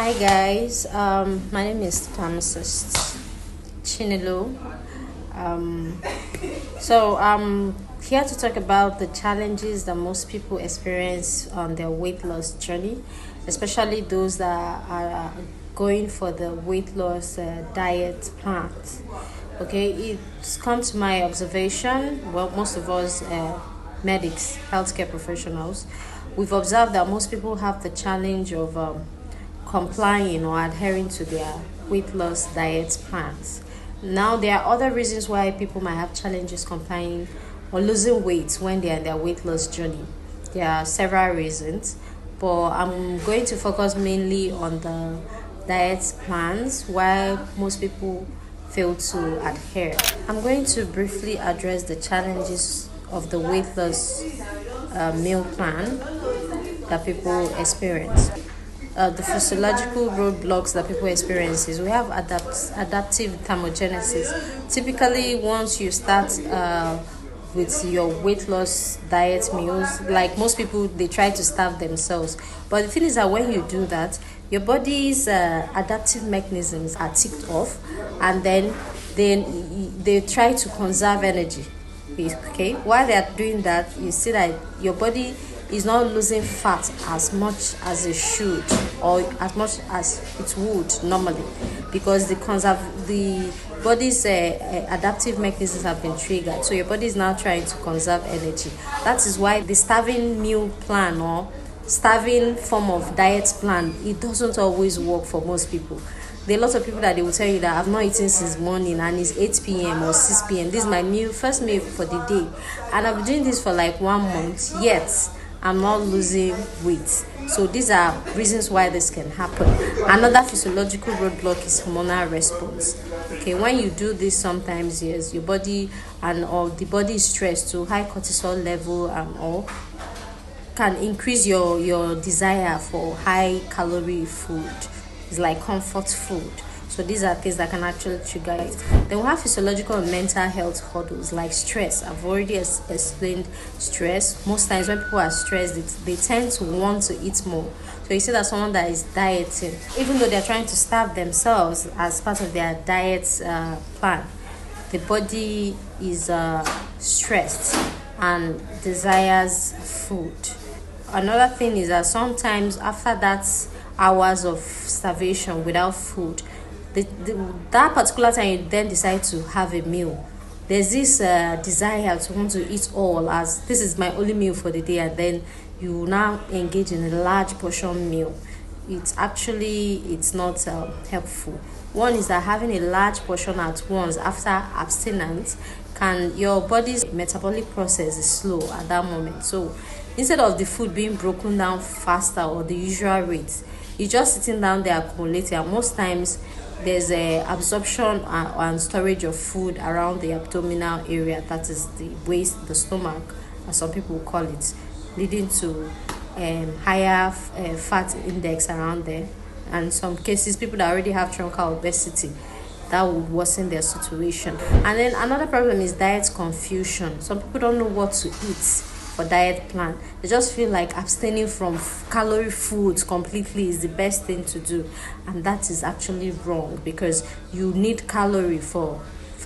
Hi guys, my name is pharmacist Chinelo. Um, I'm here to talk about the challenges that most people experience on their weight loss journey, especially those that are going for the weight loss diet plans. Okay, it's come to my observation. Well, most of us medics, healthcare professionals, we've observed that most people have the challenge of complying or adhering to their weight loss diet plans. Now, there are other reasons why people might have challenges complying or losing weight when they're in their weight loss journey. There are several reasons, but I'm going to focus mainly on the diet plans while most people fail to adhere. I'm going to briefly address the challenges of the weight loss meal plan that people experience. The physiological roadblocks that people experience is we have adaptive thermogenesis. Typically, once you start with your weight loss diet meals, like most people, they try to starve themselves. But the thing is that when you do that, your body's adaptive mechanisms are ticked off, and then they try to conserve energy. Okay, while they are doing that, you see that your body is not losing fat as much as it should or as much as it would normally, because the body's adaptive mechanisms have been triggered, so your body is now trying to conserve energy. That is why the starving meal plan or starving form of diet plan, it doesn't always work for most people. There are lots of people that they will tell you that I've not eaten since morning and it's 8 p.m. or 6 p.m. This is my first meal for the day, and I've been doing this for like 1 month, yet I'm not losing weight. So these are reasons why this can happen. Another physiological roadblock is hormonal response. Okay, when you do this, sometimes yes, your body or the body is stressed to high cortisol level and all can increase your desire for high calorie food. It's like comfort food. So these are things that can actually trigger it. Then we have physiological and mental health hurdles like stress. I've already explained stress. Most times when people are stressed, they tend to want to eat more. So you see that someone that is dieting, even though they're trying to starve themselves as part of their diet plan, the body is stressed and desires food. Another thing is that sometimes after that hours of starvation without food, that particular time you then decide to have a meal, there's this desire to want to eat all, as this is my only meal for the day, and then you now engage in a large portion meal. It's not helpful. One is that having a large portion at once after abstinence, your body's metabolic process is slow at that moment. So instead of the food being broken down faster or the usual rate, you're just sitting down there accumulating, and most times there's a absorption and storage of food around the abdominal area, that is the waist, the stomach, as some people call it, leading to higher fat index around there, and in some cases people that already have truncal obesity, that would worsen their situation. And then another problem is diet confusion. Some people don't know what to eat for diet plan. They just feel like abstaining from calorie foods completely is the best thing to do, and that is actually wrong, because you need calorie for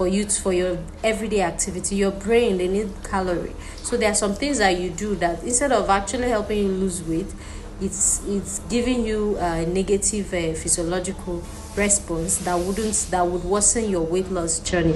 your everyday activity. Your brain, they need calorie. So there are some things that you do that instead of actually helping you lose weight, it's giving you a negative physiological response that would worsen your weight loss journey.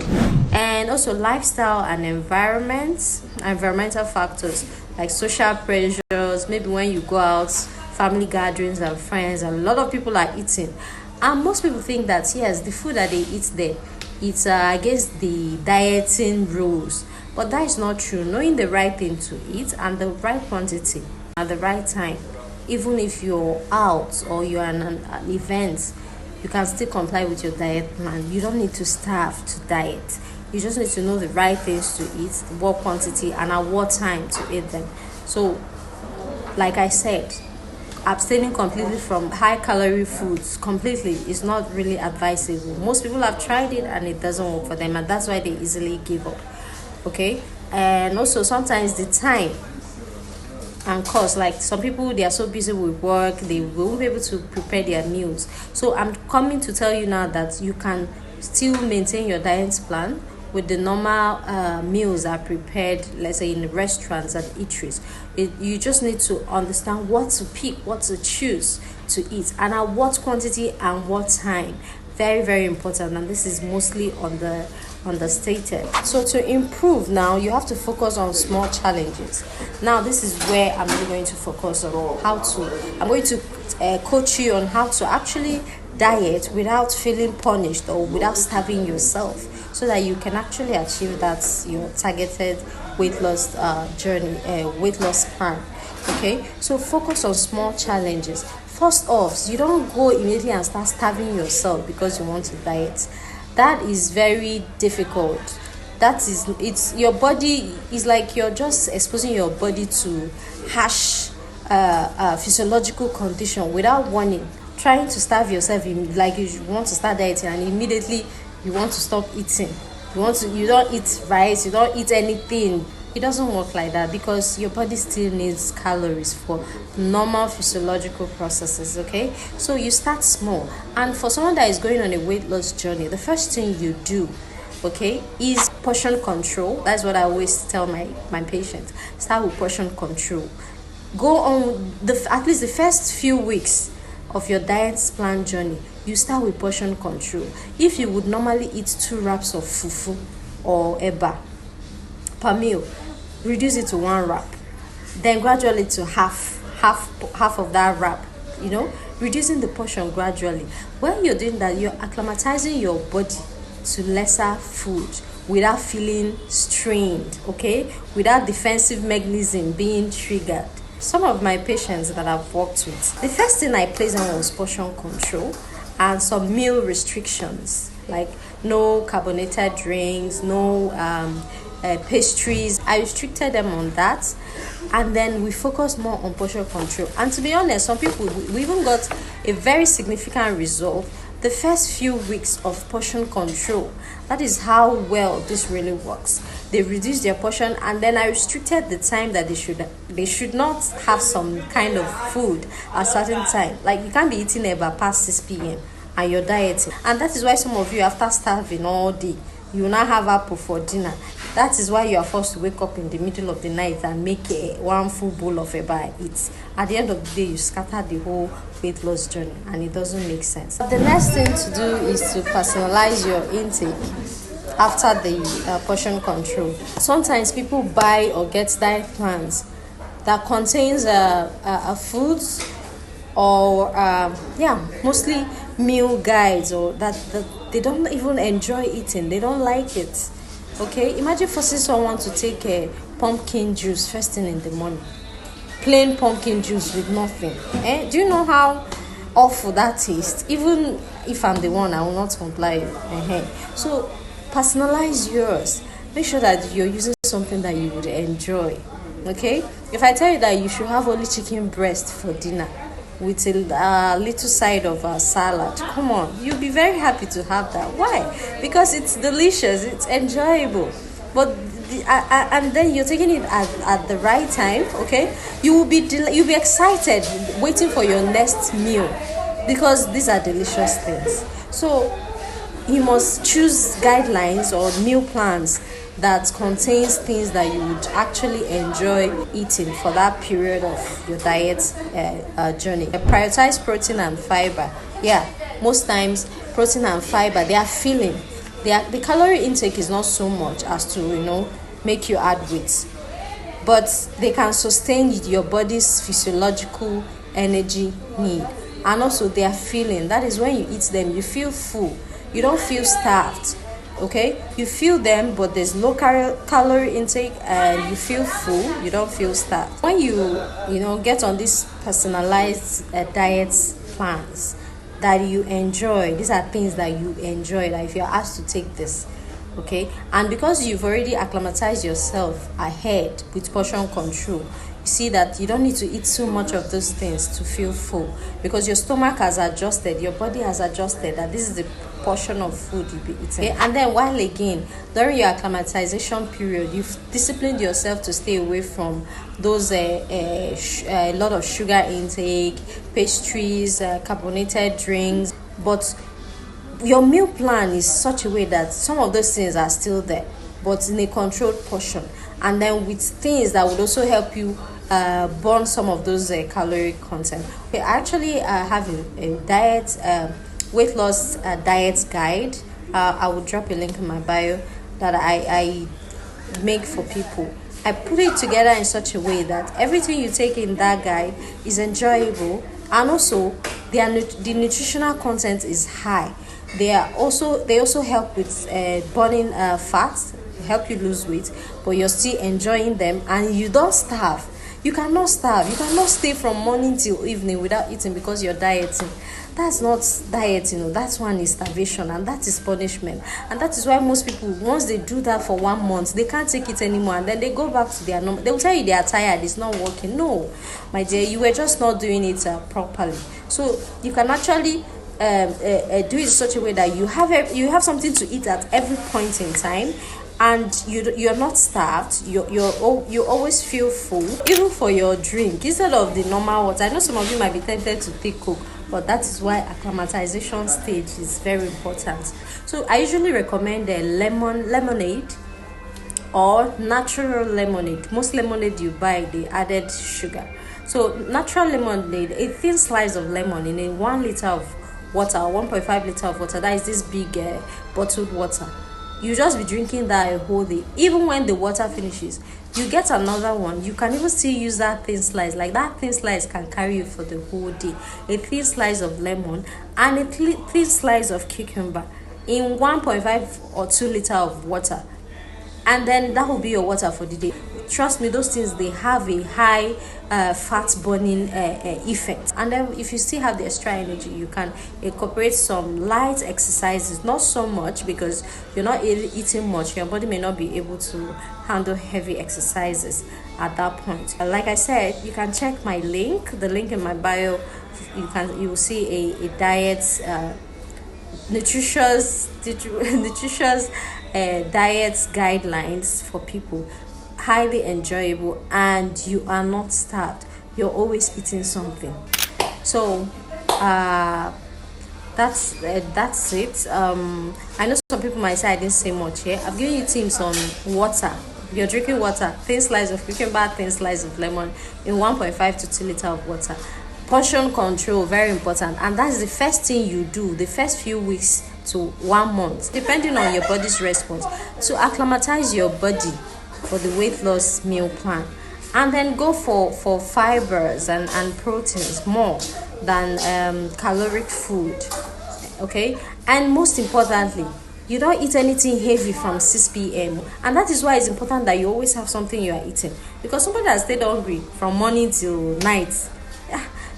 And also lifestyle and environmental factors like social pressures, maybe when you go out, family gatherings and friends, and a lot of people are eating, and most people think that yes, the food that they eat there, it's against the dieting rules, but that is not true. Knowing the right thing to eat and the right quantity at the right time, even if you're out or you're in an event, you can still comply with your diet plan. You don't need to starve to diet. You just need to know the right things to eat, what quantity, and at what time to eat them. So, like I said, abstaining completely from high calorie foods completely is not really advisable. Most people have tried it and it doesn't work for them, and that's why they easily give up. Okay, and also sometimes the time and cost. Like some people, they are so busy with work, they won't be able to prepare their meals. So I'm coming to tell you now that you can still maintain your diet plan with the normal meals are prepared, let's say in restaurants and eateries. You just need to understand what to pick, what to choose to eat, and at what quantity and what time. Very, very important, and this is mostly understated. So to improve now, you have to focus on small challenges. Now this is where I'm really going to focus on I'm going to coach you on how to actually diet without feeling punished or without starving yourself, so that you can actually achieve that your targeted weight loss weight loss plan. Okay, so focus on small challenges. First off, you don't go immediately and start starving yourself because you want to diet. That is very difficult. It's your body is like you're just exposing your body to harsh physiological condition without warning, trying to starve yourself like you want to start dieting and immediately you want to stop eating. You don't eat rice, you don't eat anything. It doesn't work like that, because your body still needs calories for normal physiological processes. Okay, so you start small, and for someone that is going on a weight loss journey, the first thing you do, okay, is portion control. That's what I always tell my patients. Start with portion control. Go on at least the first few weeks of your diet plan journey, you start with portion control. If you would normally eat 2 wraps of fufu or eba per meal, reduce it to 1 wrap, then gradually to half of that wrap, reducing the portion gradually. When you're doing that, you're acclimatizing your body to lesser food without feeling strained, okay, without defensive mechanism being triggered. Some of my patients that I've worked with, the first thing I placed on was portion control and some meal restrictions, like no carbonated drinks, no pastries. I restricted them on that, and then we focused more on portion control. And to be honest, some people, we even got a very significant result the first few weeks of portion control. That is how well this really works. They reduced their portion, and then I restricted the time that they should not have some kind of food at a certain time. Like you can't be eating about past 6 p.m. and you're dieting. And that is why some of you, after starving all day, you will not have apple for dinner. That is why you are forced to wake up in the middle of the night and make one full bowl of eba and eat. At the end of the day, you scatter the whole weight loss journey, and it doesn't make sense. The next thing to do is to personalize your intake after the portion control. Sometimes people buy or get diet plans that contains foods or mostly meal guides, or that they don't even enjoy eating. They don't like it. Okay, imagine forcing someone to take a pumpkin juice first thing in the morning. Plain pumpkin juice with nothing. Do you know how awful that tastes? Even if I'm the one, I will not comply. So personalize yours. Make sure that you're using something that you would enjoy. Okay, if I tell you that you should have only chicken breast for dinner with a little side of a salad, come on, you'll be very happy to have that. Why? Because it's delicious, it's enjoyable. But and then you're taking it at the right time. Okay, you'll be excited waiting for your next meal, because these are delicious things. So you must choose guidelines or meal plans that contains things that you would actually enjoy eating for that period of your diet journey. Prioritize protein and fiber. Most times protein and fiber, they are filling. The calorie intake is not so much as to make you add weight, but they can sustain your body's physiological energy need, and also they are filling. That is, when you eat them, you feel full. You don't feel starved. Okay, you feel them, but there's low calorie intake and you feel full. You don't feel starved. When you get on these personalized diet plans that you enjoy, these are things that you enjoy, that if you're asked to take this, okay, and because you've already acclimatized yourself ahead with portion control, you see that you don't need to eat so much of those things to feel full, because your stomach has adjusted, your body has adjusted that this is the portion of food you'll be eating. Okay? And then while again during your acclimatization period, you've disciplined yourself to stay away from those a lot of sugar intake, pastries, carbonated drinks, but your meal plan is such a way that some of those things are still there, but in a controlled portion, and then with things that would also help you burn some of those calorie content. Okay, I actually have a diet weight loss diet guide. I will drop a link in my bio that I make for people. I put it together in such a way that everything you take in that guide is enjoyable, and also the nutritional content is high. They also help with burning fats, help you lose weight, but you're still enjoying them and you don't starve. You cannot starve. You cannot stay from morning till evening without eating because you're dieting. That's not dieting. That's one is starvation, and that is punishment. And that is why most people, once they do that for 1 month, they can't take it anymore, and then they go back to their normal. They will tell you they are tired, it's not working. No, my dear, you were just not doing it properly. So you can actually do it in such a way that you have something to eat at every point in time, and you're not starved. You always feel full. Even for your drink, instead of the normal water, I know some of you might be tempted to take Coke, but that is why acclimatization stage is very important. So I usually recommend a lemonade or natural lemonade. Most lemonade you buy, they added sugar. So natural lemonade, a thin slice of lemon in a 1 liter of water, 1.5 liter of water, that is this big bottled water. You just be drinking that a whole day. Even when the water finishes, you get another one. You can even still use that thin slice. Like that thin slice can carry you for the whole day. A thin slice of lemon and a thin slice of cucumber in 1.5 or 2 liter of water, and then that will be your water for the day. Trust me, those things, they have a high fat burning effect. And then if you still have the extra energy, you can incorporate some light exercises, not so much because you're not eating much. Your body may not be able to handle heavy exercises at that point. Like I said, you can check my link, the link in my bio. You will see a diet nutritious diet guidelines for people. Highly enjoyable, and you are not starved. You're always eating something. So that's it. I know some people might say I didn't say much here. I've given you tips on water. You're drinking water, thin slice of cucumber, thin slice of lemon in 1.5 to 2 liter of water. Portion control, very important, and that's the first thing you do the first few weeks to 1 month, depending on your body's response, to acclimatize your body for the weight loss meal plan. And then go for fibers and proteins more than caloric food. Okay, and most importantly, you don't eat anything heavy from 6 p.m. And that is why it's important that you always have something you are eating, because somebody that stayed hungry from morning till night,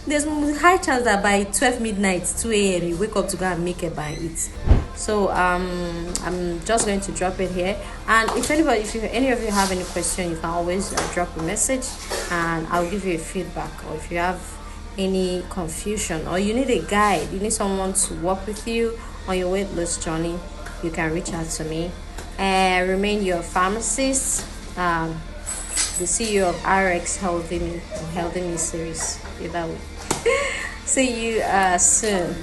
there's a high chance that by 12 midnight, 2 a.m. you wake up to go and make a and eat. So I'm just going to drop it here, and if any of you have any question, you can always drop a message and I'll give you a feedback. Or if you have any confusion or you need a guide, you need someone to work with you on your weight loss journey, you can reach out to me. Remain your pharmacist, the CEO of RX Healthy Me series. That way. See you soon.